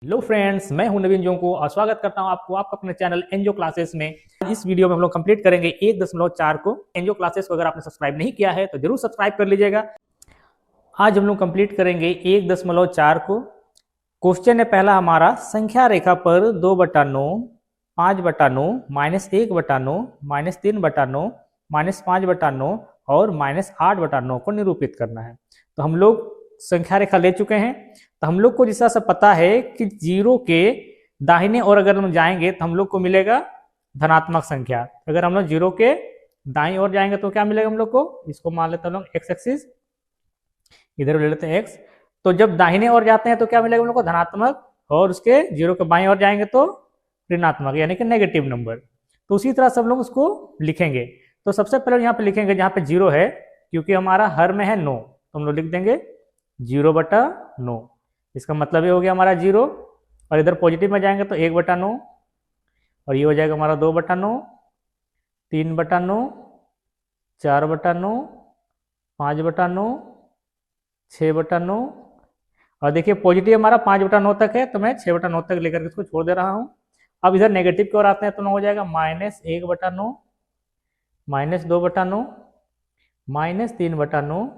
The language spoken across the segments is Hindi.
हेलो फ्रेंड्स, मैं हूं नवीन जोंको और स्वागत करता हूं आपको आपका अपने चैनल एनजो क्लासेस में। इस वीडियो में हम लोग कंप्लीट करेंगे 1.4 को। एनजो क्लासेस को अगर आपने सब्सक्राइब नहीं किया है तो जरूर सब्सक्राइब कर लीजिएगा। आज हम लोग कंप्लीट करेंगे 1.4 को। क्वेश्चन है पहला हमारा, संख्या रेखा पर 2/9, 5/9, -1/9, -3/9, -5/9 और -8/9 को निरूपित करना है। तो हम लोग संख्या रेखा ले चुके हैं। तो हम लोग को जिस तरह से पता है कि जीरो के दाहिने और अगर हम जाएंगे तो हम लोग को मिलेगा धनात्मक संख्या। अगर हम लोग जीरो के दाईं ओर जाएंगे तो क्या मिलेगा हम लोग को, इसको मान लेते हैं हम लोग एक्स एक्सिस, इधर ले लेते हैं एक्स। तो जब दाहिने ओर जाते हैं तो क्या मिलेगा हम लोग को, धनात्मक, और उसके जीरो के बाईं ओर जाएंगे तो ऋणात्मक यानी कि नेगेटिव नंबर। तो उसी तरह से हम लोग उसको लिखेंगे। तो सबसे पहले यहाँ पे लिखेंगे जहाँ पे जीरो है, क्योंकि हमारा हर में है 9, तो हम लोग लिख देंगे 0/9। इसका मतलब ये हो गया हमारा 0, और इधर पॉजिटिव में जाएंगे तो 1/9, और ये हो जाएगा हमारा 2/9, 3/9, 4/9, 5/9, 6/9। और देखिए पॉजिटिव हमारा 5/9 तक है, तो मैं 6/9 तक लेकर के इसको छोड़ दे रहा हूँ। अब इधर नेगेटिव की ओर आते हैं तो हो जाएगा -1/9, -2/9, -3/9,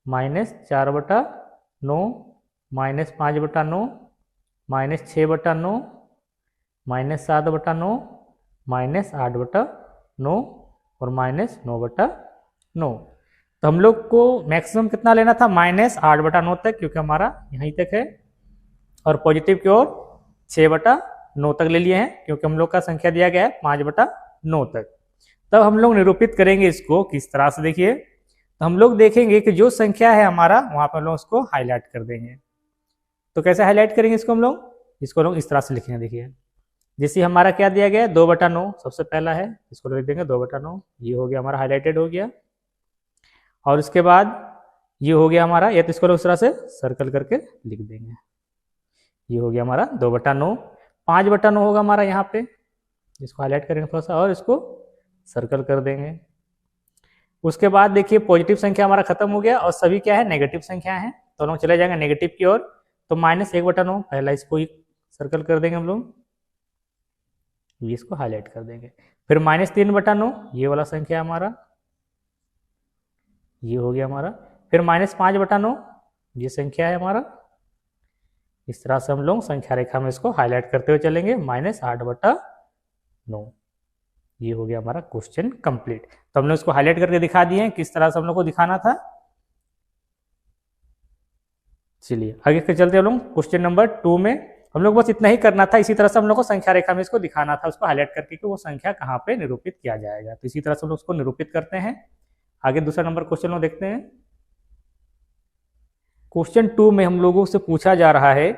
-4/9, -5/9, -6/9, -7/9, -8/9 और -9/9। तो हम लोग को मैक्सिमम कितना लेना था, -8/9 तक, क्योंकि हमारा यहीं तक है। और पॉजिटिव की ओर 6/9 तक ले लिए हैं, क्योंकि हम लोग का संख्या दिया गया है 5/9 तक। तब हम लोग निरूपित करेंगे इसको किस तरह से, देखिए। तो हम लोग देखेंगे कि जो संख्या है हमारा वहां पर हम लोग उसको हाईलाइट कर देंगे। तो कैसे हाईलाइट करेंगे इसको हम लोग, इसको लोग इस तरह से लिखेंगे। देखिए जैसे हमारा क्या दिया गया है, 2/9 सबसे पहला है, इसको लिख देंगे 2/9। ये हो गया हमारा, हाईलाइटेड हो गया। और उसके बाद ये हो गया हमारा, या तो इसको लोग इस तरह से सर्कल करके लिख देंगे। ये हो गया हमारा 2/9। 5/9 होगा हमारा यहाँ पे, इसको हाईलाइट करेंगे थोड़ा सा और इसको सर्कल कर देंगे। उसके बाद देखिए पॉजिटिव संख्या हमारा खत्म हो गया और सभी क्या है, नेगेटिव संख्या है। तो हम लोग चले जाएंगे नेगेटिव की ओर। तो -1/9 पहला, इसको ही सर्कल कर देंगे हम लोग, ये इसको हाईलाइट कर देंगे। फिर -3/9, ये वाला संख्या हमारा, ये हो गया हमारा। फिर -5/9, ये संख्या है हमारा। इस तरह से हम लोग संख्या रेखा में इसको हाईलाइट करते हुए चलेंगे, -8/9। ये हो गया हमारा क्वेश्चन कंप्लीट। तो हमने उसको हाईलाइट करके दिखा दिए हैं, किस तरह से हम लोग को दिखाना था। चलिए आगे के चलते हम लोग क्वेश्चन नंबर 2 में। हम लोग बस इतना ही करना था, इसी तरह से हम लोग को संख्या रेखा में इसको दिखाना था, उसको हाईलाइट करके कि वो संख्या कहाँ पे निरूपित किया जाएगा। तो इसी तरह से हम लोग उसको निरूपित करते हैं। आगे दूसरा नंबर क्वेश्चन लोग देखते हैं। क्वेश्चन 2 में हम लोगों से पूछा जा रहा है,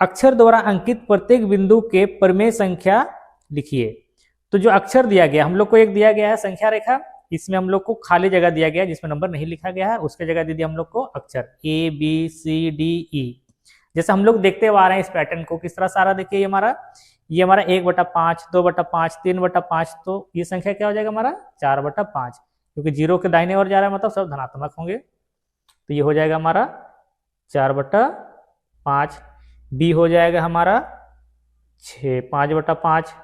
अक्षर द्वारा अंकित प्रत्येक बिंदु के परिमेय संख्या लिखिए। तो जो अक्षर दिया गया हम लोग को, एक दिया गया है संख्या रेखा, इसमें हम लोग को खाली जगह दिया गया है जिसमें नंबर नहीं लिखा गया है, उसके जगह दे दिया हम लोग को अक्षर ABCDE। जैसे हम लोग देखते हुए आ रहे हैं इस पैटर्न को, किस तरह सारा देखिए ये हमारा 1/5, 2/5, 3/5। तो ये संख्या क्या हो जाएगा हमारा 4/5, क्योंकि जीरो के दाहिने ओर जा रहा है, मतलब सब धनात्मक होंगे। तो ये हो जाएगा हमारा 4/5। बी हो जाएगा हमारा 5/5,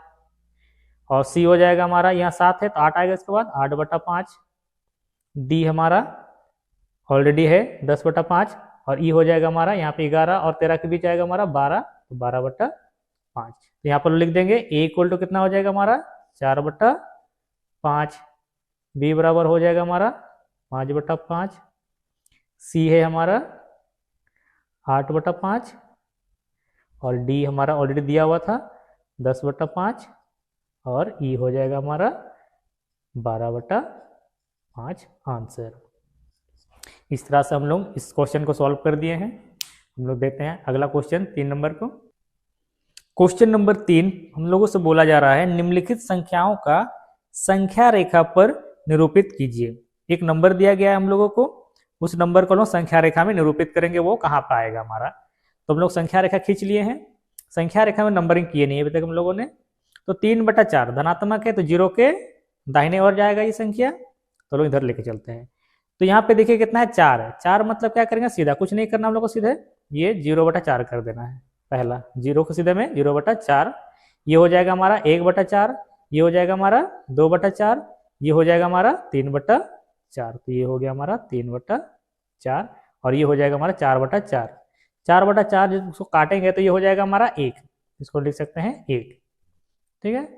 और सी हो जाएगा हमारा, यहाँ 7 है तो 8 आएगा, इसके बाद 8/5। डी हमारा ऑलरेडी है 10/5, और ई हो जाएगा हमारा यहाँ पे 11 और 13 के बीच आएगा हमारा 12, तो 12/5। तो यहाँ पर लिख देंगे ए इक्वल टू कितना हो जाएगा हमारा 4/5। बी बराबर हो जाएगा हमारा 5/5। सी है हमारा 8/5, और डी हमारा ऑलरेडी दिया हुआ था 10/5, और ई हो जाएगा हमारा 12/5 आंसर। इस तरह से हम लोग इस क्वेश्चन को सॉल्व कर दिए हैं। हम लोग देखते हैं अगला क्वेश्चन 3 नंबर को। क्वेश्चन नंबर 3 हम लोगों से बोला जा रहा है, निम्नलिखित संख्याओं का संख्या रेखा पर निरूपित कीजिए। एक नंबर दिया गया है हम लोगों को, उस नंबर को हम लोग संख्या रेखा में निरूपित करेंगे, वो कहाँ पर आएगा हमारा। तो हम लोग संख्या रेखा खींच लिए हैं, संख्या रेखा में नंबरिंग किए नहीं है अभी तक हम लोगों ने। तो 3/4 धनात्मक है, तो जीरो के दाहिने ओर जाएगा ये संख्या, तो लोग इधर लेके चलते हैं। तो यहाँ पे देखिए कितना है 4 है। 4 मतलब क्या करेंगे, सीधा कुछ नहीं करना हम लोग को, सीधे ये 0/4 कर देना है। पहला 0 को सीधे में 0/4, ये हो जाएगा हमारा 1/4, ये हो जाएगा हमारा 2/4, ये हो जाएगा हमारा 3/4, तो ये हो गया हमारा 3/4 और ये हो जाएगा हमारा 4/4। 4/4 जिसको काटेंगे तो ये हो जाएगा हमारा 1, इसको लिख सकते हैं 1, ठीक है।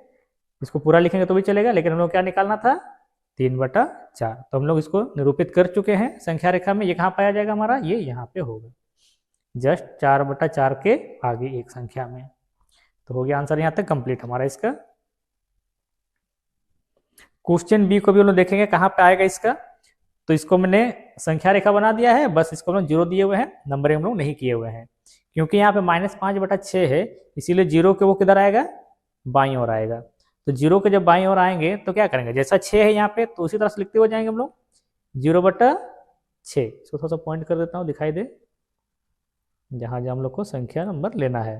इसको पूरा लिखेंगे तो भी चलेगा, लेकिन हम लोग क्या निकालना था 3/4, तो हम लोग इसको निरूपित कर चुके हैं संख्या रेखा में। ये कहाँ पाया जाएगा हमारा, ये यहाँ पे होगा, जस्ट 4/4 के आगे एक संख्या में। तो हो गया आंसर यहाँ तक कंप्लीट हमारा इसका। क्वेश्चन बी को भी हम लोग देखेंगे कहाँ पे आएगा इसका। तो इसको मैंने संख्या रेखा बना दिया है, बस इसको हम लोग 0 दिए हुए हैं, नंबर हम लोग नहीं किए हुए हैं, क्योंकि यहाँ पे -5/6 है, इसीलिए 0 के वो किधर आएगा, बाईं ओर आएगा। तो 0 के जब बाईं ओर आएंगे तो क्या करेंगे, जैसा 6 है यहाँ पे तो उसी तरह से लिखते हुए जाएंगे हम लोग 0/6। इसको थोड़ा सा पॉइंट कर देता हूँ, दिखाई दे जहाँ जहाँ हम लोग को संख्या नंबर लेना है।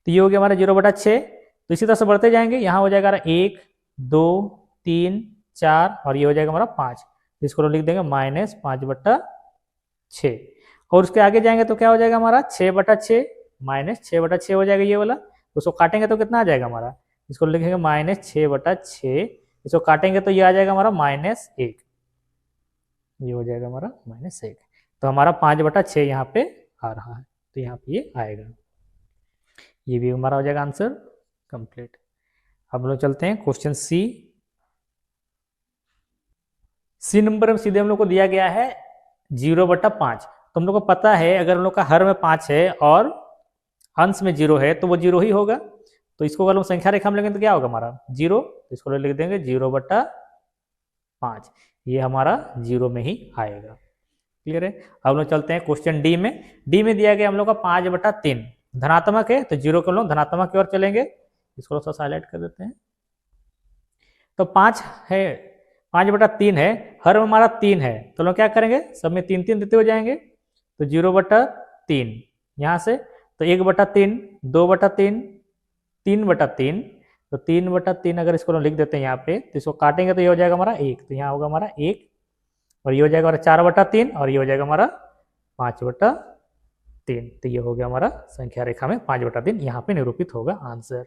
तो ये हो गया हमारा 0/6। तो इसी तरह से बढ़ते जाएंगे, यहाँ हो जाएगा 1 2 3 4 और ये हो जाएगा हमारा 5, इसको लिख देंगे -5/6। और उसके आगे जाएंगे तो क्या हो जाएगा हमारा 6/6 -6/6 हो जाएगा ये वाला। उसको काटेंगे तो कितना आ जाएगा हमारा, इसको लिखेंगे -6/6, इसको काटेंगे तो ये आ जाएगा हमारा -1, ये हो जाएगा हमारा -1। तो हमारा 5/6 यहाँ पे आ रहा है, तो यहाँ पे ये आएगा, ये भी हमारा हो जाएगा आंसर कंप्लीट। अब लोग चलते हैं क्वेश्चन सी नंबर में सीधे हम लोग को दिया गया है 0/5। तो हम लोग को पता है अगर हम लोग का हर में 5 है और अंश में 0 है तो वो 0 ही होगा। तो इसको अगर हम संख्या रेखा में लेंगे तो क्या होगा हमारा 0, तो इसको लिख देंगे 0/5, ये हमारा 0 में ही आएगा। क्लियर है। अब लोग चलते हैं क्वेश्चन डी में। डी में दिया गया हम लोग का 5/3 धनात्मक है, तो 0 को हम लोग धनात्मक की ओर चलेंगे, इसको थोड़ा सा हाईलाइट कर देते हैं। तो 5 है, 5/3 है, हर में हमारा 3 है, तो लोग क्या करेंगे सब में 3 देते हुए जाएंगे। तो 0/3 यहाँ से, तो 1/3 2/3 3/3, तो 3/3 अगर इसको लिख देते हैं यहाँ पे, तो इसको काटेंगे तो ये हो जाएगा हमारा 1, तो यहाँ होगा हमारा 1 और ये हो जाएगा हमारा 4/3 और ये हो जाएगा हमारा 5/3। तो ये हो गया हमारा संख्या रेखा में 5/3 यहाँ पे निरूपित होगा आंसर।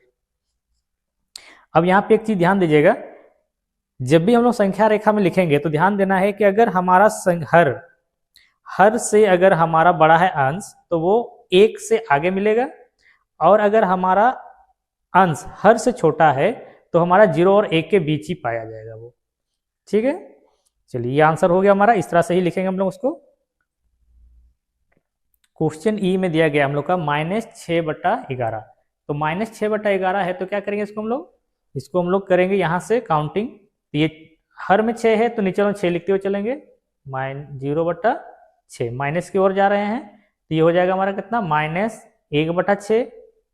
अब यहाँ पे एक चीज ध्यान दीजिएगा, जब भी हम लोग संख्या रेखा में लिखेंगे तो ध्यान देना है कि अगर हमारा हर से अगर हमारा बड़ा है अंश तो वो 1 से आगे मिलेगा, और अगर हमारा अंश हर से छोटा है तो हमारा 0 और 1 के बीच ही पाया जाएगा वो। ठीक है, चलिए ये आंसर हो गया हमारा, इस तरह से ही लिखेंगे हम लोग उसको। क्वेश्चन ई में दिया गया हम लोग का -6/11, तो -6/11 है तो क्या करेंगे इसको हम लोग करेंगे यहाँ से काउंटिंग। तो ये हर में 6 है तो नीचे हम 6 लिखते हुए चलेंगे, 0/6 माइनस की ओर जा रहे हैं, तो ये हो जाएगा हमारा कितना -1/6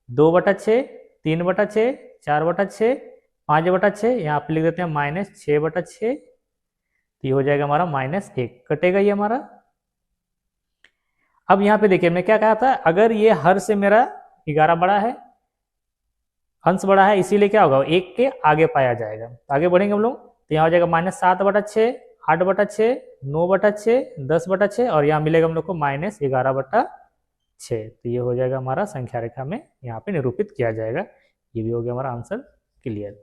2/6 3/6 4/6 5/6, यहाँ पे लिख देते हैं -6/6, तो ये हो जाएगा हमारा -1, कटेगा ये हमारा। अब यहाँ पे देखिए मैं क्या कहा था, अगर ये हर से मेरा 11 बड़ा है, अंश बड़ा है, इसीलिए क्या होगा 1 के आगे पाया जाएगा। तो आगे बढ़ेंगे हम लोग, तो यहाँ हो जाएगा -7/6 8/6 9/6 10/6 और यहाँ मिलेगा हम लोग को -11/6। तो ये हो जाएगा हमारा संख्या रेखा में यहाँ पे निरूपित किया जाएगा। ये भी हो गया हमारा आंसर क्लियर।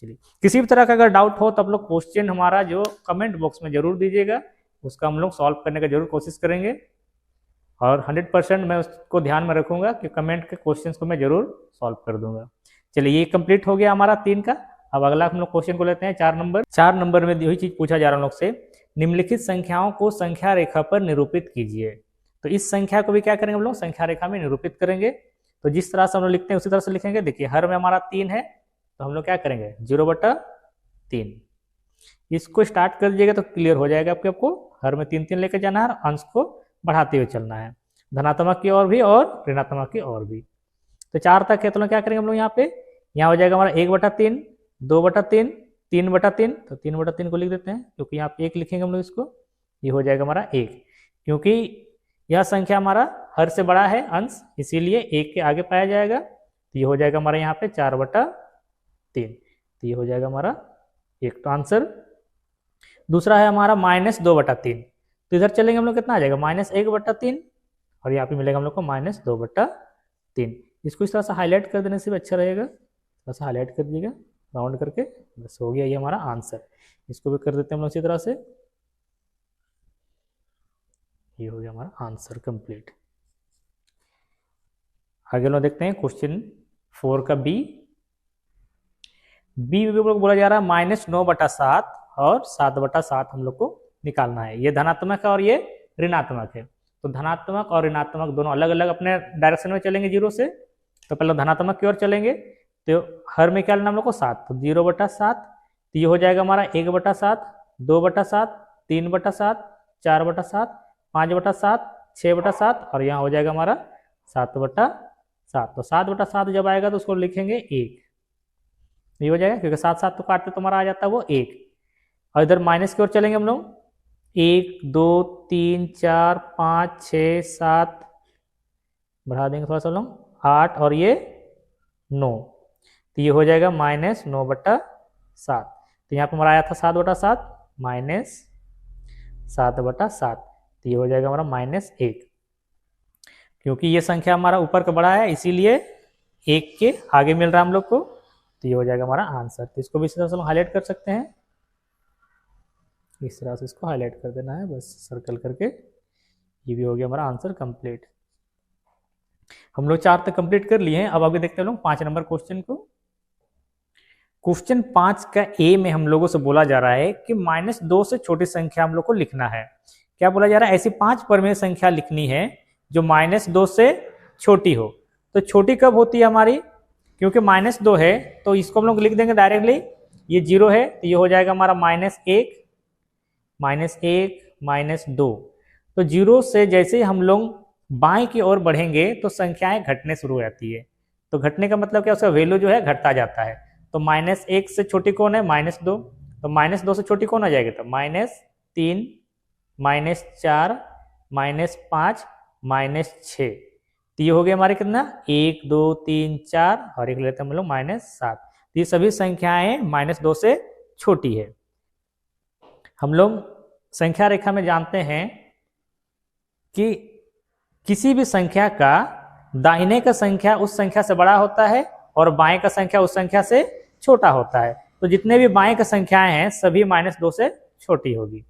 चलिए, किसी भी तरह का अगर डाउट हो तो आप लोग क्वेश्चन हमारा जो कमेंट बॉक्स में जरूर दीजिएगा, उसका हम लोग सॉल्व करने का जरूर कोशिश करेंगे, और 100% मैं उसको ध्यान में रखूंगा कि कमेंट के क्वेश्चंस को मैं जरूर सॉल्व कर दूंगा। चलिए, ये कंप्लीट हो गया हमारा 3 का। अब अगला हम लोग क्वेश्चन को लेते हैं 4 नंबर। 4 नंबर में यही चीज पूछा जा रहा है हम लोग से, निम्नलिखित संख्याओं को संख्या रेखा पर निरूपित कीजिए। तो इस संख्या को भी क्या करेंगे हम लोग संख्या रेखा में निरूपित करेंगे। तो जिस तरह से हम लोग लिखते हैं उसी तरह से लिखेंगे। देखिए, हर में हमारा 3 है तो हम लोग क्या करेंगे 0/3, इसको स्टार्ट कर दीजिएगा तो क्लियर हो जाएगा आपको हर में 3 लेकर जाना है और अंश को बढ़ाते हुए चलना है, धनात्मक की ओर भी और ऋणात्मक की ओर भी। तो 4 तक है तो क्या करेंगे हम लोग यहाँ पे, यहाँ हो जाएगा हमारा 1/3 2/3 3/3, तो 3/3 को लिख देते हैं क्योंकि यहाँ पे 1 लिखेंगे हम लोग इसको, ये हो जाएगा हमारा 1, क्योंकि यह संख्या हमारा हर से बड़ा है अंश, इसीलिए 1 के आगे पाया जाएगा। तो ये हो जाएगा हमारा यहाँ पे 4/3, तो ये हो जाएगा हमारा 1 तो आंसर। दूसरा है हमारा -2/3, तो इधर चलेंगे हम लोग कितना आ जाएगा -1/3 और यहाँ पे मिलेगा हम लोग को -2/3। 3। इसको इस तरह से हाईलाइट कर देने से भी अच्छा रहेगा, थोड़ा सा हाईलाइट कर दीजिएगा राउंड करके, बस हो गया ये हमारा आंसर। इसको भी कर देते हैं हम लोग इसी तरह से, ये हो गया हमारा आंसर कंप्लीट। आगे लोग देखते हैं क्वेश्चन 4 का बी। बी में बोला जा रहा है -9/7 और 7/7 हम लोग को निकालना है। ये धनात्मक है और ये ऋणात्मक है, तो धनात्मक और ऋणात्मक दोनों अलग अलग अपने डायरेक्शन में चलेंगे जीरो से। तो पहले धनात्मक की ओर चलेंगे, तो हर में क्या लेना हम लोग को 7, तो 0/7, तो ये हो जाएगा हमारा 1/7, 2/7, 3/7, 4/7, 5/7, 6/7 और यहाँ हो जाएगा हमारा 7/7। तो 7/7 जब आएगा तो उसको लिखेंगे 1, ये हो जाएगा, क्योंकि 7 7 तो काटते तो हमारा आ जाता है वो 1। और इधर माइनस की ओर चलेंगे हम लोग, 1 2 3 4 5 6 7, बढ़ा देंगे थोड़ा सा लोग 8 और ये 9, तो ये हो जाएगा -9/7। तो यहाँ पर हमारा आया था 7/7 -7/7, तो ये हो जाएगा हमारा -1। क्योंकि ये संख्या हमारा ऊपर का बड़ा है इसीलिए 1 के आगे मिल रहा है हम लोग को, तो ये हो जाएगा हमारा आंसर। तो इसको भी इस तरह से हम हाईलाइट कर सकते हैं, इस तरह से इसको हाईलाइट कर देना है बस सर्कल करके। ये भी हो गया हमारा आंसर कंप्लीट। हम लोग 4 तक कंप्लीट कर लिए हैं। अब आगे देखते हैं लोग 5 नंबर क्वेश्चन को। क्वेश्चन 5 का ए में हम लोगों से बोला जा रहा है कि -2 से छोटी संख्या हम लोग को लिखना है। क्या बोला जा रहा है, ऐसी 5 परिमेय संख्या लिखनी है जो -2 से छोटी हो। तो छोटी कब होती है हमारी, क्योंकि -2 है तो इसको हम लोग लिख देंगे डायरेक्टली, ये 0 है तो ये हो जाएगा हमारा -1 -2। तो 0 से जैसे ही हम लोग बाएं की ओर बढ़ेंगे तो संख्याएं घटने शुरू हो जाती है। तो घटने का मतलब क्या, उसका वैल्यू जो है घटता जाता है। तो -1 से छोटी कौन है, -2, तो -2 से छोटी कौन आ जाएगी, तो -3 -4 -5 -6, तो ये हो गया हमारे कितना 1 2 3 4 और एक लेते हैं हम लोग -7। तो ये सभी संख्याएं -2 से छोटी है। हम लोग संख्या रेखा में जानते हैं कि किसी भी संख्या का दाहिने का संख्या उस संख्या से बड़ा होता है और बाएं का संख्या उस संख्या से छोटा होता है। तो जितने भी बाएं का संख्याएं हैं सभी -2 से छोटी होगी।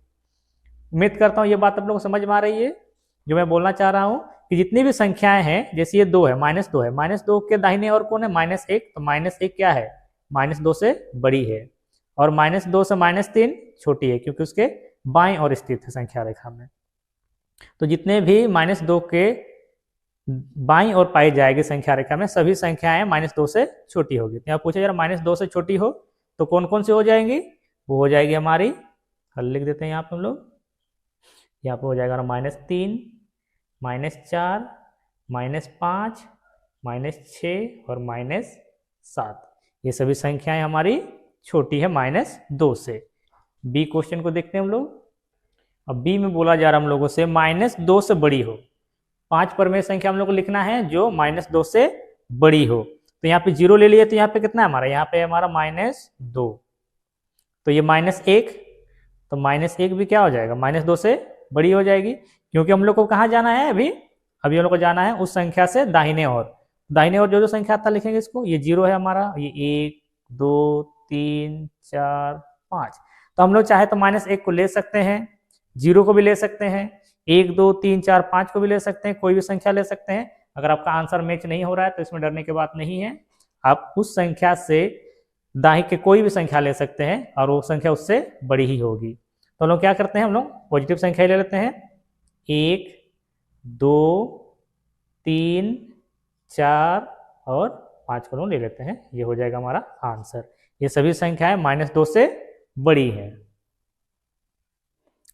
उम्मीद करता हूं ये बात आप लोगों को समझ में आ रही है जो मैं बोलना चाह रहा हूं, कि जितनी भी संख्याएं हैं, जैसे ये 2 है, -2 है, -2 के दाहिने और कौन है, -1, तो -1 क्या है, -2 से बड़ी है, और -2 से -3 छोटी है क्योंकि उसके बाएं और स्थित है संख्या रेखा में। तो जितने भी -2 के बाईं ओर पाई जाएगी संख्या रेखा में सभी संख्याएं -2 से छोटी होगी। तो यहाँ पूछा जा रहा है -2 से छोटी हो तो कौन कौन सी हो जाएंगी, वो हो जाएगी हमारी, हल लिख देते हैं यहाँ पे हम लोग, यहाँ पे हो जाएगा -3 -4 -5 -6 और -7, ये सभी संख्याएं हमारी छोटी है -2 से। बी क्वेश्चन को देखते हैं हम लोग। अब बी में बोला जा रहा है हम लोगों से -2 से बड़ी हो। 5 परिमेय संख्या हम लोग को लिखना है जो -2 से बड़ी हो। तो यहाँ पे 0 ले लिए तो यहाँ पे कितना है हमारा, यहाँ पे हमारा -2, तो ये -1, तो -1 भी क्या हो जाएगा, -2 से बड़ी हो जाएगी, क्योंकि हम लोग को कहाँ जाना है, अभी हम लोग को जाना है उस संख्या से दाहिने ओर। दाहिने ओर जो जो संख्या आता लिखेंगे इसको, ये 0 है हमारा, ये 1 2 3 4 5, तो हम लोग चाहे तो -1 को ले सकते हैं, 0 को भी ले सकते हैं, 1 2 3 4 5 को भी ले सकते हैं, कोई भी संख्या ले सकते हैं। अगर आपका आंसर मैच नहीं हो रहा है तो इसमें डरने की बात नहीं है, आप उस संख्या से दाहिने के कोई भी संख्या ले सकते हैं और वो संख्या उससे बड़ी ही होगी। तो हम लोग क्या करते हैं, हम लोग पॉजिटिव संख्या ले लेते हैं, 1 2 3 4 और 5 को ले लेते हैं, ये हो जाएगा हमारा आंसर। ये सभी संख्याएं -2 से बड़ी हैं।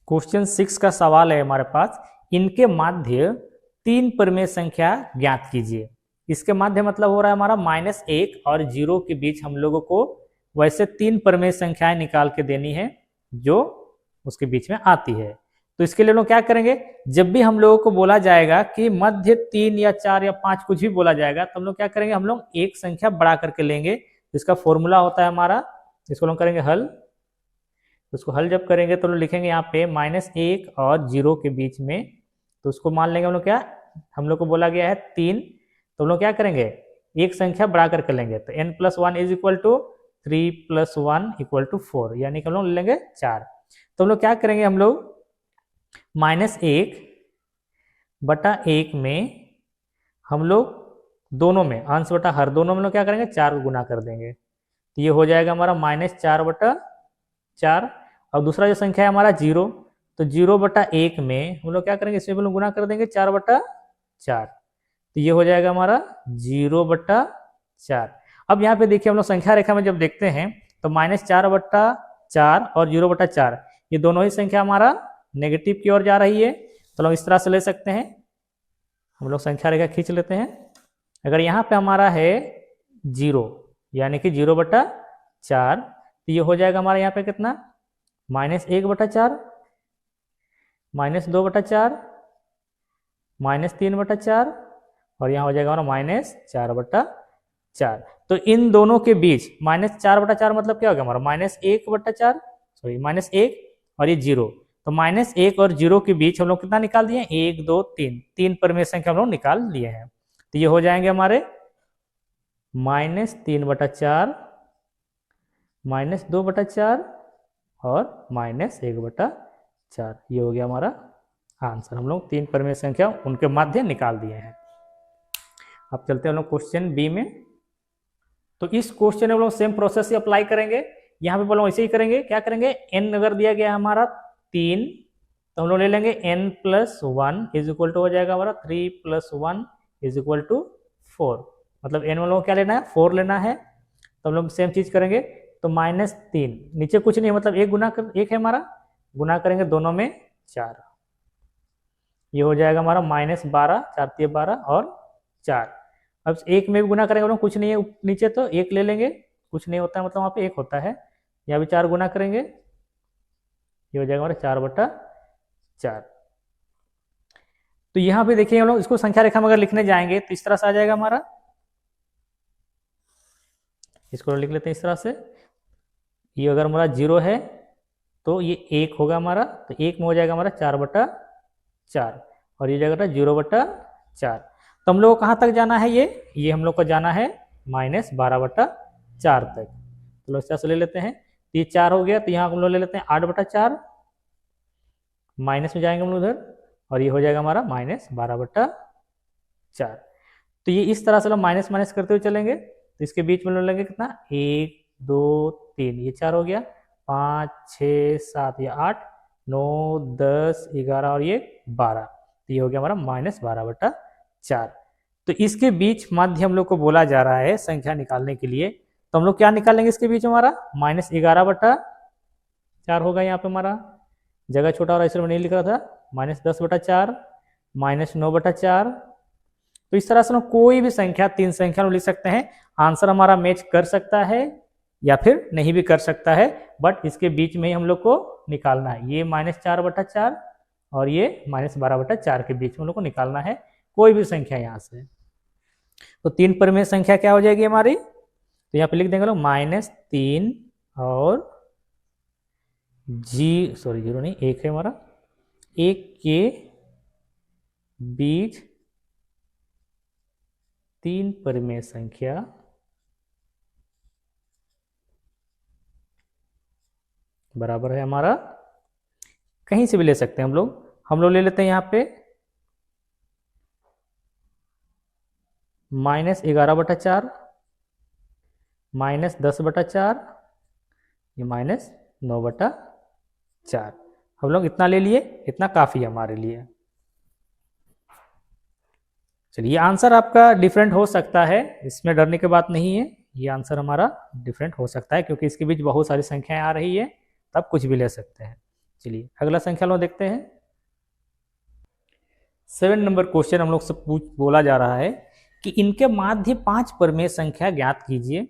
क्वेश्चन 6 का सवाल है हमारे पास, इनके माध्य 3 परिमेय संख्या ज्ञात कीजिए। इसके माध्य मतलब हो रहा है हमारा -1 और 0 के बीच हम लोगों को वैसे 3 परिमेय संख्याएं निकाल के देनी है जो उसके बीच में आती है। तो इसके लिए लोग क्या करेंगे, जब भी हम लोगों को बोला जाएगा कि मध्य 3 या 4 या 5 कुछ भी बोला जाएगा तो हम लोग क्या करेंगे, हम लोग एक संख्या बढ़ा करके लेंगे, जिसका फॉर्मूला होता है हमारा, इसको लोग करेंगे हल। उसको हल जब करेंगे तो लोग लिखेंगे यहाँ पे -1 और 0 के बीच में, तो उसको मान लेंगे हम लोग क्या, हम लोग को बोला गया है 3, तो हम लोग क्या करेंगे, एक संख्या बढ़ा करके लेंगे, तो n + 1 is equal to 3 + 1 equal to 4, यानी कि हम लोग ले लेंगे 4। तो हम लोग क्या करेंगे, हम लोग -1/1 में हम लोग दोनों में अंश बटा हर दोनों में लोग क्या करेंगे, 4 को गुना कर देंगे, तो ये हो जाएगा हमारा -4/4। और दूसरा जो संख्या है हमारा 0, तो 0/1 में हम लोग क्या करेंगे, इसमें हम लोग गुना कर देंगे 4/4, तो ये हो जाएगा हमारा 0/4। अब यहाँ पे देखिए हम लोग संख्या रेखा में जब देखते हैं तो -4/4 और 0/4 ये दोनों ही संख्या हमारा नेगेटिव की ओर जा रही है, तो लोग इस तरह से ले सकते हैं। हम लोग संख्या रेखा खींच लेते हैं। अगर यहाँ पे हमारा है 0 यानी कि 0/4, तो ये हो जाएगा हमारा यहाँ पे कितना, -1/4, -2/4, -3/4 और यहाँ हो जाएगा हमारा -4/4। तो इन दोनों के बीच -4/4 मतलब क्या होगा हमारा, -1/4, सॉरी -1 और ये 0, तो -1 और 0 के बीच हम लोग कितना निकाल दिए, 1 2 3, 3 परिमेय संख्या हम लोग निकाल लिए हैं। तो ये हो जाएंगे हमारे -3/4, -2/4 और -1/4, ये हो गया हमारा आंसर। हम लोग 3 परिमेय संख्या उनके माध्य निकाल दिए हैं। अब चलते हैं हम लोग क्वेश्चन बी में। तो इस क्वेश्चन में हम लोग सेम प्रोसेस से अप्लाई करेंगे। यहाँ पे बोलो ऐसे ही करेंगे, क्या करेंगे, n अगर दिया गया हमारा 3, तो हम लोग ले लेंगे n + 1 इज इक्वल टू हो जाएगा हमारा 3 + 1 इज इक्वल टू 4, मतलब n वालों को क्या लेना है, 4 लेना है। तो हम लोग सेम चीज करेंगे, तो -3 नीचे कुछ नहीं, मतलब एक है हमारा, गुना करेंगे दोनों में 4, ये हो जाएगा हमारा -12, 4 × 12 और 4। अब एक में भी गुना करेंगे, हम लोग कुछ नहीं है नीचे, तो एक ले लेंगे, कुछ नहीं होता है मतलब वहाँ पे एक होता है, यहाँ भी 4 गुना करेंगे, ये हो जाएगा हमारा 4/4। तो यहाँ पे देखिए हम लोग इसको संख्या रेखा में अगर लिखने जाएंगे तो इस तरह से आ जाएगा हमारा, इसको लिख लेते हैं इस तरह से। ये अगर हमारा 0 है तो ये 1 होगा हमारा, तो 1 में हो जाएगा हमारा 4/4 और ये जाएगा 0/4। तो हम लोग को कहाँ तक जाना है, ये हम लोग को जाना है -12/4 तक। तो लोग इस तरह से ले लेते हैं, तो ये 4 हो गया, तो यहाँ हम लोग ले लेते हैं 8/4, माइनस में जाएंगे हम लोग उधर, और ये हो जाएगा हमारा -12/4। तो ये इस तरह से लोग माइनस माइनस करते हुए चलेंगे, तो इसके बीच में लोग लेंगे कितना, 1 2 3, ये 4 हो गया, 5 6 7, ये 8 9 10 11 और ये 12, तो ये हो गया हमारा -12/4। तो इसके बीच मध्य हम लोग को बोला जा रहा है संख्या निकालने के लिए, तो हम लोग क्या निकालेंगे इसके बीच हमारा, -11/4 होगा, यहाँ पे हमारा जगह छोटा और ऐसे में नहीं लिख रहा था, -10/4, -9/4। तो इस तरह से हम कोई भी संख्या 3 संख्या में लिख सकते हैं, आंसर हमारा मैच कर सकता है या फिर नहीं भी कर सकता है, बट इसके बीच में ही हम लोग को निकालना है। ये -4/4 और ये -12/4 के बीच में हम लोग को निकालना है कोई भी संख्या यहाँ से। तो 3 परिमेय संख्या क्या हो जाएगी हमारी, तो यहाँ पे लिख देंगे लोग -3 और 0 नहीं 1 है हमारा, 1 के बीच 3 परिमेय संख्या बराबर है हमारा, कहीं से भी ले सकते हैं हम लोग ले लेते हैं यहाँ पे -11/4, -10/4, ये -9/4, हम लोग इतना ले लिए, इतना काफी है हमारे लिए। चलिए आंसर आपका डिफरेंट हो सकता है, इसमें डरने की बात नहीं है, ये आंसर हमारा डिफरेंट हो सकता है क्योंकि इसके बीच बहुत सारी संख्याएं आ रही है, तब कुछ भी ले सकते हैं। चलिए अगला संख्या लोग देखते हैं। 7 नंबर क्वेश्चन हम लोग से बोला जा रहा है कि इनके माध्य 5 परिमेय संख्या ज्ञात कीजिए।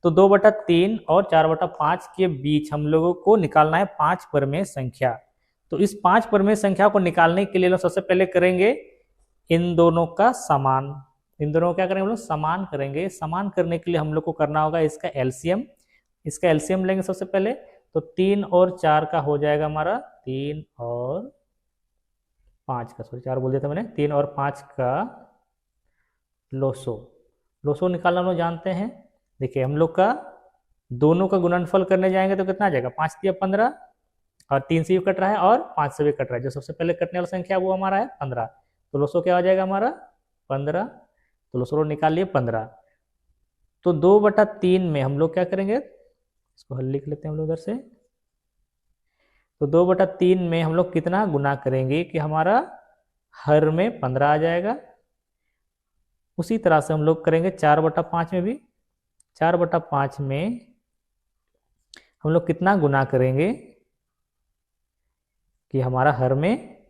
तो 2/3 और 4/5 के बीच हम लोगों को निकालना है 5 परिमेय संख्या। तो इस 5 परिमेय संख्या को निकालने के लिए लोग सबसे पहले करेंगे इन दोनों का समान, इन दोनों को क्या करेंगे हम लोग, समान करेंगे। समान करने के लिए हम लोग को करना होगा इसका एलसीएम, इसका एलसीएम लेंगे सबसे पहले, तो 3 और 4 का हो जाएगा हमारा 3 और 5 का, सॉरी 4 बोल दिया था मैंने, 3 और 5 का लोसो। लोसो निकालना हम लोग जानते हैं। देखिए हम लोग का दोनों का गुणनफल करने जाएंगे तो कितना आ जाएगा, 5 तिया 15 और 3 से भी कट रहा है और 5 से भी कट रहा है, जो सबसे पहले कटने वाला संख्या वो हमारा है 15। तो लोसो क्या हो जाएगा हमारा 15। तो लोसो निकाल लिए 15। तो 2/3 में हम लोग क्या करेंगे, इसको हल लिख लेते हैं हम लोग इधर से। तो 2/3 में हम लोग कितना गुना करेंगे कि हमारा हर में 15 आ जाएगा। उसी तरह से हम लोग करेंगे 4/5 में भी। 4/5 में हम लोग कितना गुना करेंगे कि हमारा हर में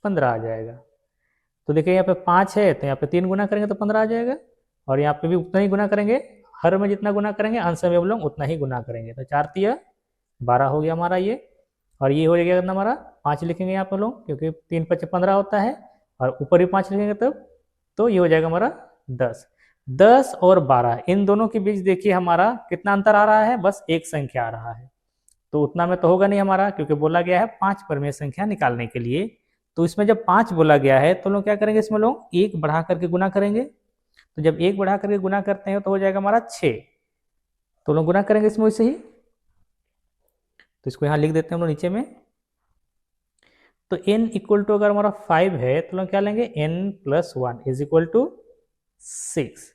15 आ जाएगा। तो देखिए यहाँ पे 5 है तो यहाँ पे 3 गुना करेंगे तो 15 आ जाएगा, और यहाँ पे भी उतना ही गुना करेंगे, हर में जितना गुना करेंगे अंश में हम लोग उतना ही गुना करेंगे। तो 4 तिया 12 हो गया हमारा ये, और ये हो जाएगा कितना हमारा 5 लिखेंगे यहाँ पर लोग, क्योंकि 3 × 5 = 15 होता है, और ऊपर भी 5 लिखेंगे तब, तो ये हो जाएगा हमारा 10। 10 और 12 इन दोनों के बीच देखिए हमारा कितना अंतर आ रहा है, बस एक संख्या आ रहा है। तो उतना में तो होगा नहीं हमारा, क्योंकि बोला गया है 5 परमेय संख्या निकालने के लिए। तो इसमें जब 5 बोला गया है तो लोग क्या करेंगे, इसमें लोग 1 बढ़ा करके गुना करेंगे। तो जब 1 बढ़ा करके गुना करते हैं तो हो जाएगा हमारा 6। तो लोग गुना करेंगे इसमें वैसे ही, तो इसको यहाँ लिख देते हैं हम लोग नीचे में। तो n = अगर हमारा 5 है तो लोग क्या लेंगे, n + 1 = 6।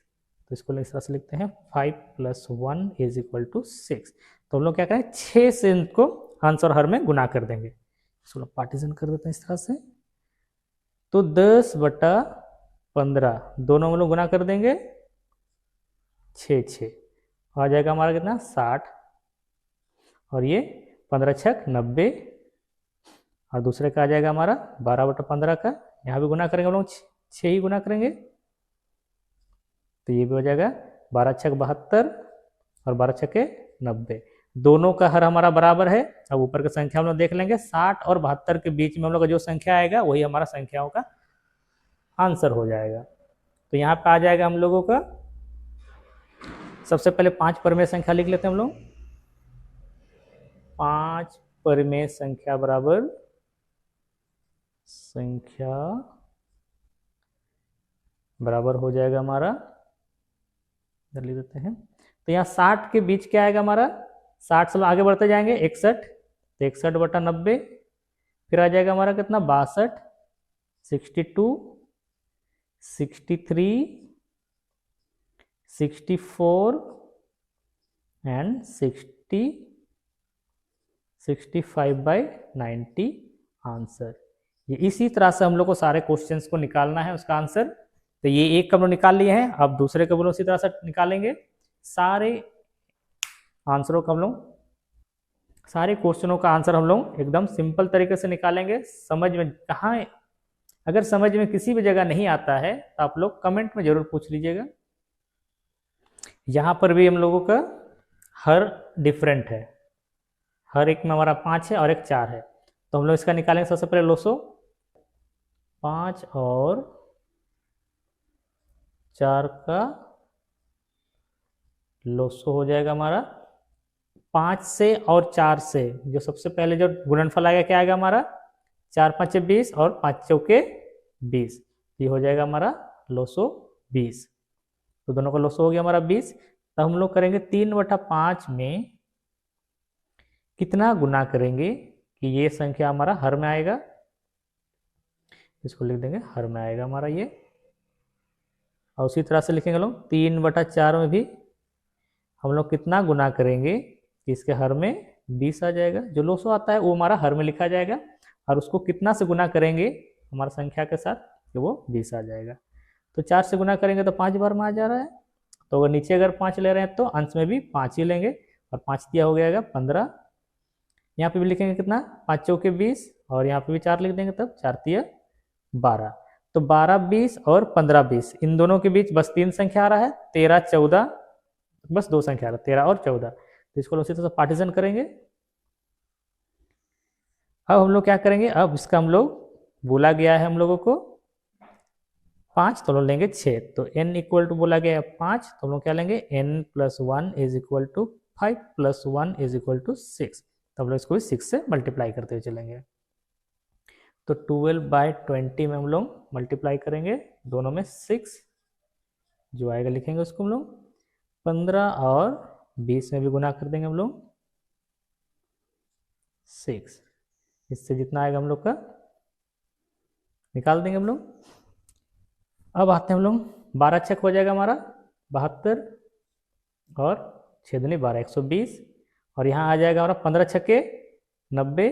तो इसको इस तरह से लिखते हैं 5 + 1 = 6। तो हम लोग क्या करें, 6 से इनको अंश और हर में गुना कर देंगे। इसको पार्टीशन कर देते हैं इस तरह से। तो 10/15 दोनों हम लोग गुना कर देंगे, 6 आ जाएगा हमारा कितना 60, और ये 15 × 6 = 90, और दूसरे का आ जाएगा हमारा 12/15 का, यहाँ भी गुना करेंगे हम लोग 6 ही गुना करेंगे, तो ये भी हो जाएगा 12 × 6 = 72 और 12 × 6 = 90। दोनों का हर हमारा बराबर है। अब ऊपर की संख्या हम लोग देख लेंगे, 60 और 72 के बीच में हम लोग का जो संख्या आएगा वही हमारा संख्याओं का आंसर हो जाएगा। तो यहाँ पे आ जाएगा हम लोगों का, सबसे पहले 5 परमेय संख्या लिख लेते हैं हम लोग। 5 परमेय संख्या बराबर संख्या बराबर हो जाएगा हमारा, इधर लिख देते हैं। तो यहाँ 60 के बीच क्या आएगा हमारा, 60 से आगे बढ़ते जाएंगे 61, तो 61/90, फिर आ जाएगा हमारा कितना 62, 62, 63, 64 एंड 65/90 आंसर। ये इसी तरह से हम लोग को सारे क्वेश्चंस को निकालना है उसका आंसर। तो ये एक का हम लोग निकाल लिए हैं, अब दूसरे का हम लोग इसी तरह से निकालेंगे। सारे आंसरों का हम लोग, सारे क्वेश्चनों का आंसर हम लोग एकदम सिंपल तरीके से निकालेंगे। समझ में कहाँ, अगर समझ में किसी भी जगह नहीं आता है तो आप लोग कमेंट में जरूर पूछ लीजिएगा। यहाँ पर भी हम लोगों का हर डिफरेंट है, हर एक में हमारा 5 है और एक 4 है, तो हम लोग इसका निकालेंगे। सबसे पहले लोसो 5 और 4 का लोसो हो जाएगा हमारा 5 से और 4 से, जो सबसे पहले जो गुणनफल आएगा क्या आएगा हमारा 4 × 5 = 20 और 5 × 4 = 20, ये हो जाएगा हमारा लोसो 20। तो दोनों का लोसो हो गया हमारा 20। तो हम लोग करेंगे 3/5 में कितना गुना करेंगे कि ये संख्या हमारा हर में आएगा, इसको लिख देंगे हर में आएगा हमारा ये। और उसी तरह से लिखेंगे लोग 3/4 में भी हम लोग कितना गुना करेंगे कि इसके हर में 20 आ जाएगा। जो लोसो आता है वो हमारा हर में लिखा जाएगा, और उसको कितना से गुना करेंगे हमारा संख्या के साथ कि वो 20 आ जाएगा। तो 4 से गुना करेंगे तो 5 बार में आ जा रहा है, तो अगर नीचे अगर 5 ले रहे हैं तो अंश में भी 5 ही लेंगे, और 5 दिया हो जाएगा 15। यहाँ पे भी लिखेंगे कितना 5 × 4 = 20, और यहाँ पे भी 4 लिख देंगे, तब 4 × 3 = 12। तो 12 20 और 15 20 इन दोनों के बीच बस 3 संख्या आ रहा है, 13 14, बस 2 संख्या आ रहा है 13 और 14। तो इसको उसी तरह से पार्टीशन करेंगे। अब हम लोग क्या करेंगे, अब इसका हम लोग बोला गया है हम लोगों को 5, तो हम लोग लेंगे 6। तो n = बोला गया है 5, तो हम लोग क्या लेंगे n + 1 = 5 + 1 = 6। तो हम लोग इसको भी 6 से मल्टीप्लाई करते हुए चलेंगे। तो 12/20 में हम लोग मल्टीप्लाई करेंगे, दोनों में 6 जो आएगा लिखेंगे उसको हम लोग 15 और 20 में भी गुना कर देंगे हम लोग 6। इससे जितना आएगा हम लोग का निकाल देंगे हम लोग। अब आते हैं हम लोग 12 छक हो जाएगा हमारा 72 और 6 दूनी 12 120 और यहाँ आ जाएगा हमारा 15 छक्के 90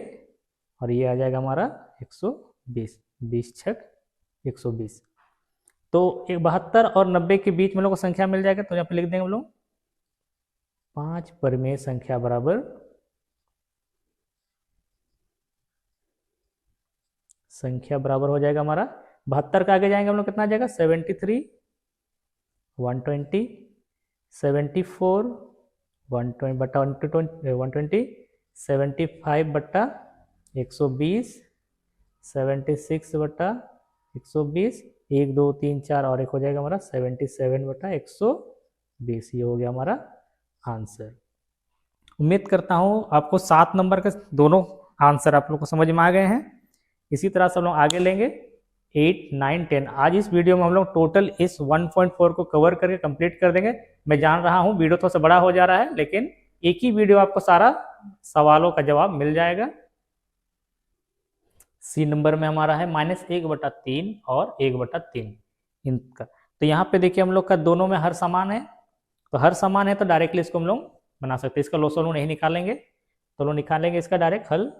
और ये आ जाएगा हमारा 120 20 छक 120। तो 72 और 90 के बीच में हम लोग को संख्या मिल जाएगा तो यहाँ पे लिख देंगे हम लोग 5 परिमेय संख्या बराबर हो जाएगा हमारा 72 का आगे जाएंगे हम लोग कितना आ जाएगा 73 120 74 120 बटा 120 75 बटा 120 76 बटा 120 1 2 3 4 और एक हो जाएगा हमारा 77 बटा 120। ये हो गया हमारा आंसर। उम्मीद करता हूँ आपको 7 नंबर के दोनों आंसर आप लोग को समझ में आ गए हैं। इसी तरह से हम लोग आगे लेंगे 8 9 10। आज इस वीडियो में हम लोग टोटल इस 1.4 को कवर करके कंप्लीट कर देंगे। मैं जान रहा हूँ वीडियो थोड़ा सा बड़ा हो जा रहा है, लेकिन एक ही वीडियो आपको सारा सवालों का जवाब मिल जाएगा। सी नंबर में हमारा है -1/3 और 1/3 इनका। तो यहाँ पे देखिए हम लोग का दोनों में हर समान है, तो हर समान है तो डायरेक्टली इसको हम लोग बना सकते हैं। इसका लोसोलू नहीं निकालेंगे तो लोग निकालेंगे इसका डायरेक्ट हल।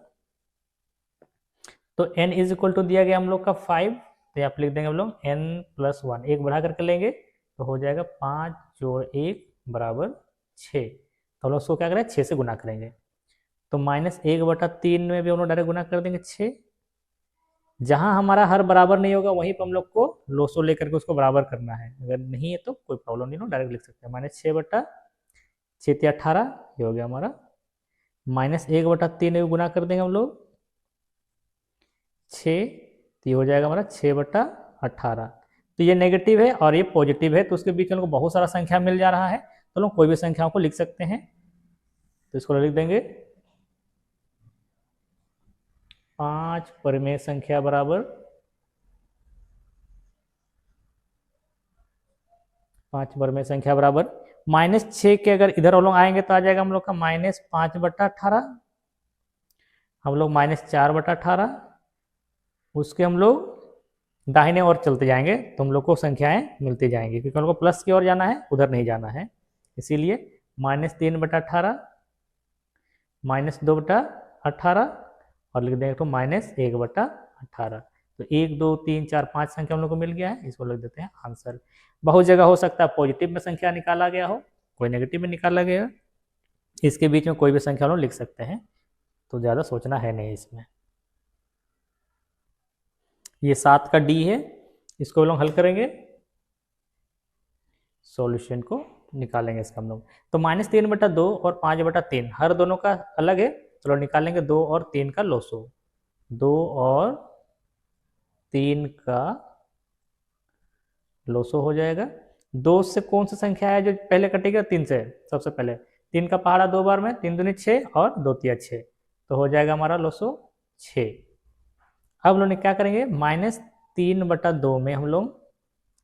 तो n इज इक्वल टू दिया गया हम लोग का 5, तो यहाँ पे लिख देंगे हम लोग n+1 एक बढ़ा करके लेंगे तो हो जाएगा 5 जोड़ 1 बराबर 6। तो हम लोग उसको क्या करें 6 से गुना करेंगे। तो -1/3 में भी हम लोग डायरेक्ट गुना कर देंगे 6। जहां हमारा हर बराबर नहीं होगा वहीं पर हम लोग को लोसो लेकर के उसको बराबर करना है। अगर नहीं है तो कोई प्रॉब्लम नहीं, डायरेक्ट लिख सकते हैं -6/6 18। ये हो गया हमारा -1/3 में भी गुना कर देंगे हम लोग 6, तो ये हो जाएगा हमारा 6/18। तो ये नेगेटिव है और ये पॉजिटिव है, तो उसके बीच में हमको बहुत सारा संख्या मिल जा रहा है, तो लोग कोई भी संख्याओं को लिख सकते हैं। तो इसको लिख देंगे 5 परिमेय संख्या बराबर -6 के अगर इधर हम लोग आएंगे तो आ जाएगा हम लोग का -5/18। हम लोग -4/18 उसके हम लोग दाहिने ओर चलते जाएंगे तो हम लोग को संख्याएं मिलती जाएंगी, क्योंकि हम लोग को प्लस की ओर जाना है, उधर नहीं जाना है। इसीलिए -3/18 -2/18 और लिख देंगे तो -1/18। तो 1 2 3 4 5 संख्या हम लोग को मिल गया है, इसको लिख देते हैं आंसर। बहुत जगह हो सकता है पॉजिटिव में संख्या निकाला गया हो, कोई नेगेटिव में निकाला गया, इसके बीच में कोई भी संख्या हम लोग लिख सकते हैं, तो ज़्यादा सोचना है नहीं इसमें। ये 7 का डी है, इसको हम लोग हल करेंगे, सॉल्यूशन को निकालेंगे इसका हम लोग। तो -3/2 और 5/3 हर दोनों का अलग है, चलो निकालेंगे 2 और 3 का लोसो। 2 और 3 का लोसो हो जाएगा। 2 से कौन सी संख्या है जो पहले कटेगा? 3 से। सबसे पहले 3 का पहाड़ा 2 बार में, 3 दूनी 6 और 2 तिया 6, तो हो जाएगा हमारा लोसो 6। अब लोग क्या करेंगे -3/2 में हम लोग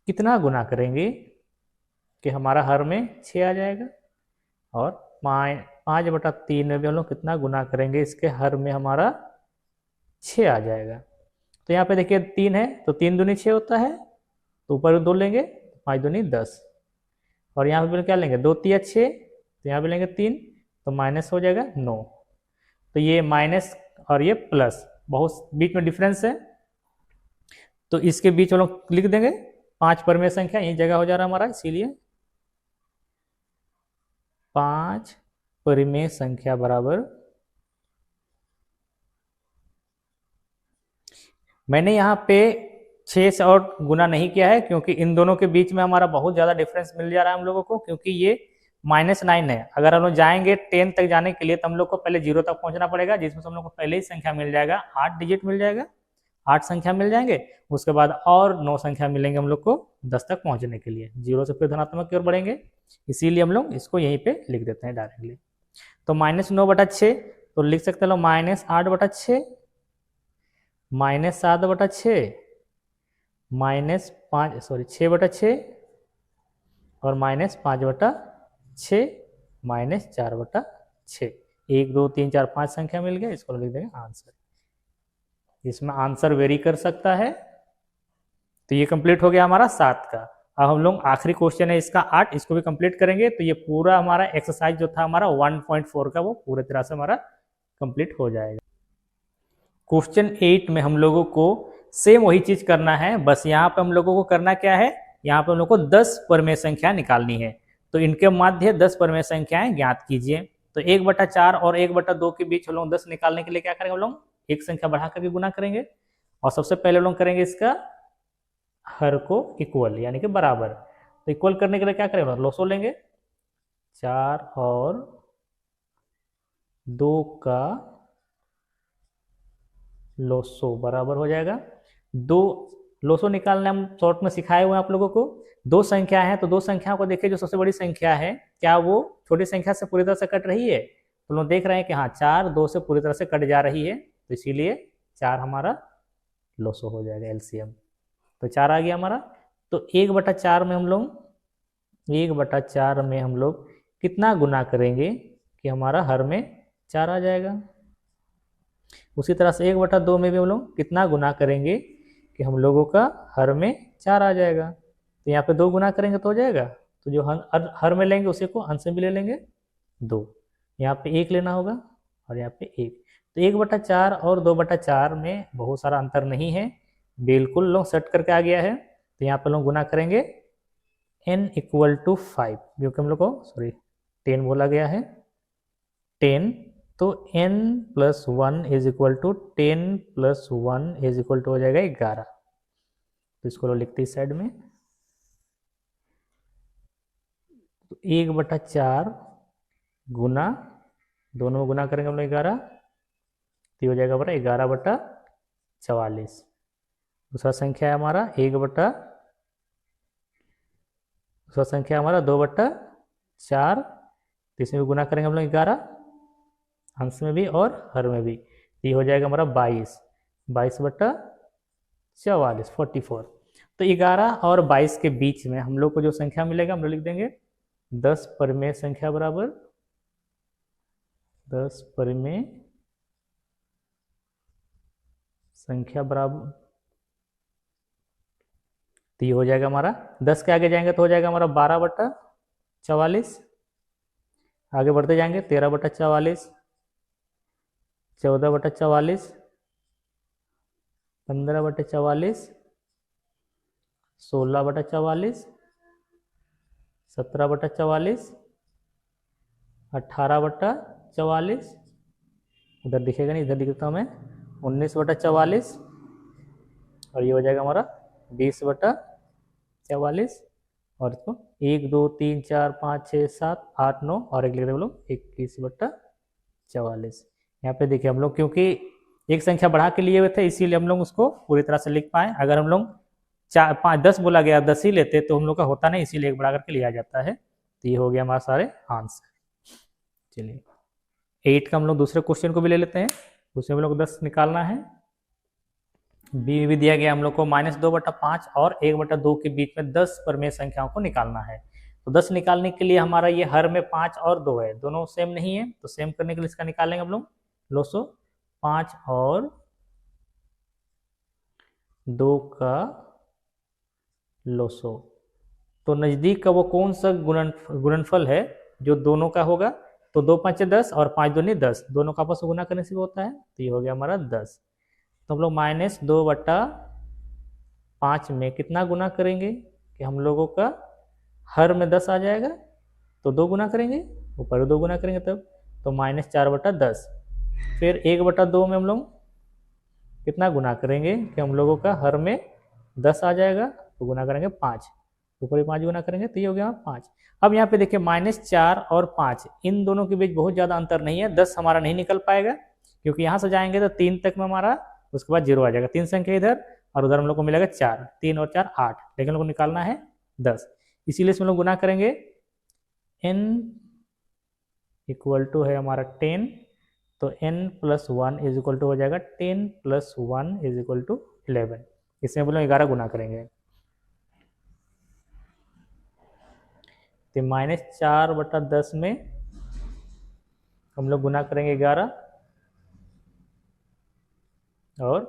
कितना गुना करेंगे कि हमारा हर में 6 आ जाएगा, और 5/3 में भी हम लोग कितना गुना करेंगे इसके हर में हमारा 6 आ जाएगा। तो यहाँ पे देखिए 3 है तो 3 दूनी 6 होता है, तो ऊपर 2 लेंगे 5 दूनी 10, और यहाँ पे क्या लेंगे 2 तिया 6, तो यहाँ पे लेंगे 3, तो माइनस हो जाएगा 9। तो ये माइनस और ये प्लस, बहुत बीच में डिफरेंस है, तो इसके बीच हम लोग लिख देंगे 5 परिमेय संख्या, यही जगह हो जा रहा है हमारा, इसीलिए 5 परिमेय संख्या बराबर, मैंने यहाँ पे 6 से और गुना नहीं किया है क्योंकि इन दोनों के बीच में हमारा बहुत ज़्यादा डिफरेंस मिल जा रहा है हम लोगों को, क्योंकि ये -9 है। अगर हम लोग जाएंगे 10 तक जाने के लिए तो हम लोग को पहले 0 तक पहुंचना पड़ेगा, जिसमें हम लोग को पहले ही संख्या मिल जाएगा 8 डिजिट मिल जाएगा, 8 संख्या मिल जाएंगे, उसके बाद और 9 संख्या मिलेंगे हम लोग को 10 तक पहुंचने के लिए। 0 से फिर धनात्मक की ओर बढ़ेंगे, इसीलिए हम लोग इसको यहीं पे लिख देते हैं डायरेक्टली। तो -9/6 तो लिख सकते हैं लोग -8/6 -7/6 -5 6/6 और -5/6 -4/6। 1 2 3 4 5 संख्या मिल गया, इसको लिख देंगे आंसर। इसमें आंसर वेरी कर सकता है। तो ये कंप्लीट हो गया हमारा 7 का। अब हम लोग आखिरी क्वेश्चन है इसका 8, इसको भी कंप्लीट करेंगे। तो ये पूरा हमारा एक्सरसाइज जो था हमारा 1.4 का, वो पूरी तरह से हमारा कंप्लीट हो जाएगा। क्वेश्चन 8 में हम लोगों को सेम वही चीज करना है, बस यहाँ पे हम लोगों को करना क्या है, यहाँ पे हम लोग को 10 परमेय संख्या निकालनी है। तो इनके माध्य 10 परमेय संख्याएं ज्ञात कीजिए। तो 1/4 और 1/2 के बीच हम लोग 10 निकालने के लिए क्या करेंगे, हम लोग एक संख्या बढ़ा करके गुना करेंगे। और सबसे पहले हम लोग करेंगे इसका हर को इक्वल यानी कि बराबर। तो इक्वल करने के लिए क्या करेंगे, लोसो लेंगे। 4 और 2 का लोसो बराबर हो जाएगा 2। लोसो निकालने हम शॉर्ट में सिखाए हुए हैं आप लोगों को। दो संख्या है तो दो संख्याओं को देखिए, जो सबसे बड़ी संख्या है क्या वो छोटी संख्या से पूरी तरह से कट रही है। तो लोग देख रहे हैं कि हाँ 4 2 से पूरी तरह से कट जा रही है, तो इसीलिए 4 हमारा लोसो हो जाएगा एलसीएम। तो 4 आ गया हमारा। तो 1/4 में हम लोग 1/4 में हम लोग कितना गुना करेंगे कि हमारा हर में 4 आ जाएगा। उसी तरह से 1/2 में भी हम लोग कितना गुना करेंगे कि हम लोगों का हर में 4 आ जाएगा। तो यहाँ पे 2 गुना करेंगे तो हो जाएगा। तो जो हर में लेंगे उसी को अंश में भी ले लेंगे 2। यहाँ पे 1 लेना होगा और यहाँ पे 1। तो 1/4 और 2/4 में बहुत सारा अंतर नहीं है, बिल्कुल लोग सेट करके आ गया है। तो यहाँ पे लोग गुना करेंगे n = 5, क्योंकि हम लोग को 10 बोला गया है 10। तो n + 1 = 10 + 1 हो जाएगा 11। तो इसको लिखते हैं साइड में। तो 1/4 गुना, दोनों में गुना करेंगे हम लोग 11, तो हो जाएगा हमारा 11/44। दूसरा संख्या है हमारा दूसरा संख्या हमारा 2/4। तो इसमें भी गुना करेंगे हम लोग 11, अंश में भी और हर में भी। ये हो जाएगा हमारा 22/44 44। तो 11 और 22 के बीच में हम लोग को जो संख्या मिलेगा हम लोग लिख देंगे 10 परमेय संख्या बराबर 10 परमेय संख्या बराबर। तो ये हो जाएगा हमारा 10 के आगे जाएंगे तो हो जाएगा हमारा 12/44। आगे बढ़ते जाएंगे 13/44, 14/44, 15/44, 16/44, 17/44, 18/44, उधर दिखेगा नहीं, इधर दिखता हूँ मैं 19/44, और ये हो जाएगा हमारा 20/44। और इसको 1 2 3 4 5 6 7 8 9 और एक लिख रहे हम लोग 21/44। यहाँ पे देखिए हम लोग क्योंकि एक संख्या बढ़ा के लिए हुए थे इसीलिए हम लोग उसको पूरी तरह से लिख पाए। अगर हम लोग 4 5 10 बोला गया 10 ही लेते तो हम लोग का होता नहीं, इसीलिए एक बढ़ा करके लिया जाता है। तो ये हो गया हमारा सारे आंसर। चलिए 8 का हम लोग दूसरे क्वेश्चन को भी ले लेते हैं। उसमें हम लोग 10 निकालना है। बी भी दिया गया हम लोग को -2/5 और 1/2 के बीच में 10 परमेय संख्याओं को निकालना है। तो 10 निकालने के लिए हमारा ये हर में 5 और 2 है, दोनों सेम नहीं है, तो सेम करने के लिए इसका निकालेंगे हम लोग लोसो 5 और 2 का लोसो। तो नजदीक का वो कौन सा गुणनफल है जो दोनों का होगा। तो 2 5 10 और 5 2 10, दोनों का आपस में गुना करने से भी होता है। तो ये हो गया हमारा 10। तो हम लोग -2/5 में कितना गुना करेंगे कि हम लोगों का हर में 10 आ जाएगा। तो 2 गुना करेंगे, ऊपर 2 गुना करेंगे तब तो -4/10। फिर 1/2 में हम लोग कितना गुना करेंगे कि हम लोगों का हर में 10 आ जाएगा। तो गुना करेंगे 5, ऊपर 5 गुना करेंगे तो ये हो गया 5। अब यहाँ पे देखिए -4 और 5 इन दोनों के बीच बहुत ज़्यादा अंतर नहीं है। 10 हमारा नहीं निकल पाएगा क्योंकि यहाँ से जाएंगे तो 3 तक में हमारा, उसके बाद 0 आ जाएगा। 3 संख्या इधर और उधर हम लोग को मिलेगा 4, 3 और 4 8, लेकिन हम लोग को निकालना है 10, इसीलिए इसमें लोग गुना करेंगे। n = है हमारा 10, तो n + 1 = हो जाएगा 10 + 1 = 11। इसमें हम लोग 11 गुना करेंगे। तो -4/10 में हम लोग गुना करेंगे 11 और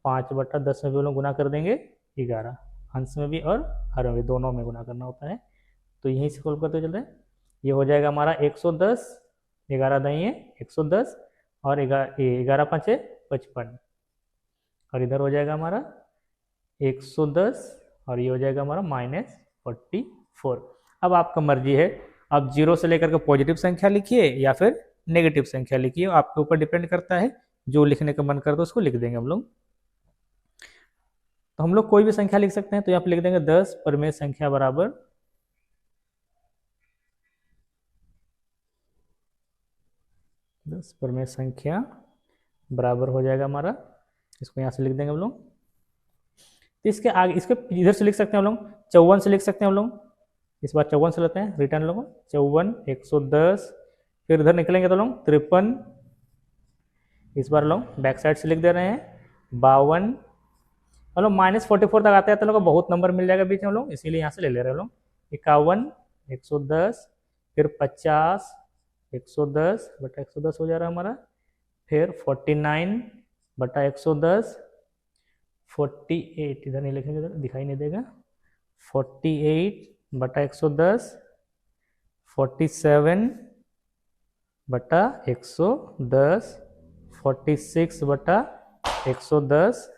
5/10 में भी हम लोग गुना कर देंगे 11, अंश में भी और हर में भी, दोनों में गुना करना होता है। तो यहीं से सोल्व करते चलते हैं। ये हो जाएगा हमारा 110, 11 दही है 110 और 11 5 55, और इधर हो जाएगा हमारा 110 और ये हो जाएगा हमारा -44। अब आपका मर्जी है, आप 0 से लेकर के पॉजिटिव संख्या लिखिए या फिर नेगेटिव संख्या लिखिए, आपके ऊपर डिपेंड करता है। जो लिखने का मन करता है उसको लिख देंगे हम लोग। तो हम लोग कोई भी संख्या लिख सकते हैं, तो यहाँ पे लिख देंगे 10 परमेय संख्या बराबर 10 परमेय संख्या बराबर हो जाएगा हमारा, इसको यहाँ से लिख देंगे हम लोग। तो इसके आगे, इसके इधर से लिख सकते हैं हम लोग 54 से लिख सकते हैं हम लोग। इस बार 54 से लेते हैं, रिटर्न लोग 54 110, फिर इधर निकलेंगे तो लोग 53, इस बार लोग बैक साइड से लिख दे रहे हैं 52, हम लोग -44 तक आते हैं तो लोग को बहुत नंबर मिल जाएगा बीच में हम लोग, इसीलिए यहाँ से ले ले रहे हैं लोग। 51 110, फिर 50 110/110 हो जा रहा है हमारा, फिर 49/110, 48 इधर नहीं लिखेंगे, इधर दिखाई नहीं देगा, 48/110, 47/110, 46/110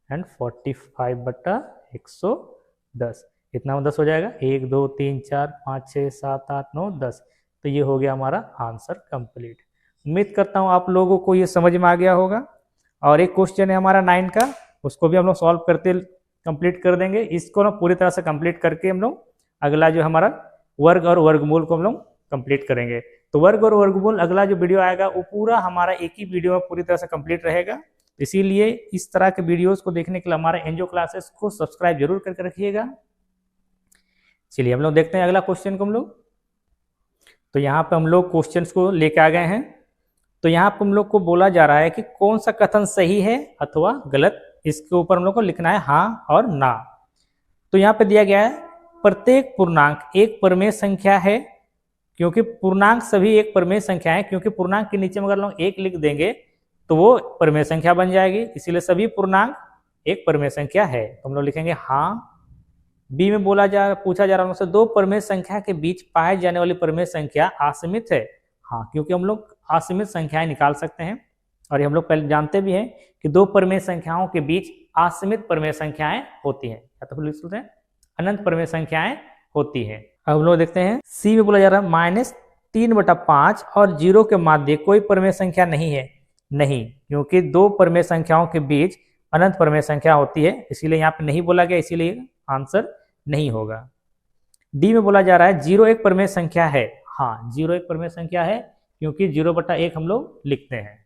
एंड 45/110। इतना 10 हो जाएगा, 1 2 3 4 5 6 7 8 9 10। तो ये हो गया हमारा आंसर कंप्लीट। उम्मीद करता हूँ आप लोगों को ये समझ में आ गया होगा। और एक क्वेश्चन है हमारा 9 का, उसको भी हम लोग सॉल्व करते कंप्लीट कर देंगे। इसको ना पूरी तरह से कंप्लीट करके हम लोग अगला जो हमारा वर्ग और वर्गमूल को हम लोग कंप्लीट करेंगे। तो वर्ग और वर्गमूल अगला जो वीडियो आएगा वो पूरा हमारा एक ही वीडियो में पूरी तरह से कंप्लीट रहेगा। इसीलिए इस तरह के वीडियोस को देखने के लिए हमारे एनजीओ क्लासेस को सब्सक्राइब जरूर करके रखिएगा। चलिए हम लोग देखते हैं अगला क्वेश्चन को हम लोग। तो यहाँ पे हम लोग क्वेश्चंस को लेके आ गए हैं। तो यहाँ पे हम लोग को बोला जा रहा है कि कौन सा कथन सही है अथवा गलत, इसके ऊपर हम लोग को लिखना है हाँ और ना। तो यहाँ पे दिया गया है प्रत्येक पूर्णांक एक परमेय संख्या है, क्योंकि पूर्णांक सभी एक परमेय संख्या है, क्योंकि पूर्णांक के नीचे में अगर लोग एक लिख देंगे तो वो परमेय संख्या बन जाएगी, इसीलिए सभी पूर्णांक एक परमेय संख्या है। तो हम लोग लिखेंगे हाँ। बी में पूछा जा रहा है दो परमेय संख्या के बीच पाए जाने वाली परमेय संख्या असीमित है। हाँ, क्योंकि हम लोग असीमित संख्याएं निकाल सकते हैं, और ये हम लोग पहले जानते भी हैं कि दो परमेय संख्याओं के बीच असीमित परमेय संख्याएं होती हैं, या तो लिख सकते हैं अनंत परमेय संख्याएं होती हैं। अब हम लोग देखते हैं सी में बोला जा रहा है -3/5 और 0 के माध्य कोई परमेय संख्या नहीं है। नहीं, क्योंकि दो परमेय संख्याओं के बीच अनंत परमेय संख्या होती है, इसीलिए यहाँ पे नहीं बोला गया, इसीलिए आंसर नहीं होगा। डी में बोला जा रहा है 0 एक परमेय संख्या है। हाँ, 0 एक परमेय संख्या है, क्योंकि 0/1 हम लोग लिखते हैं।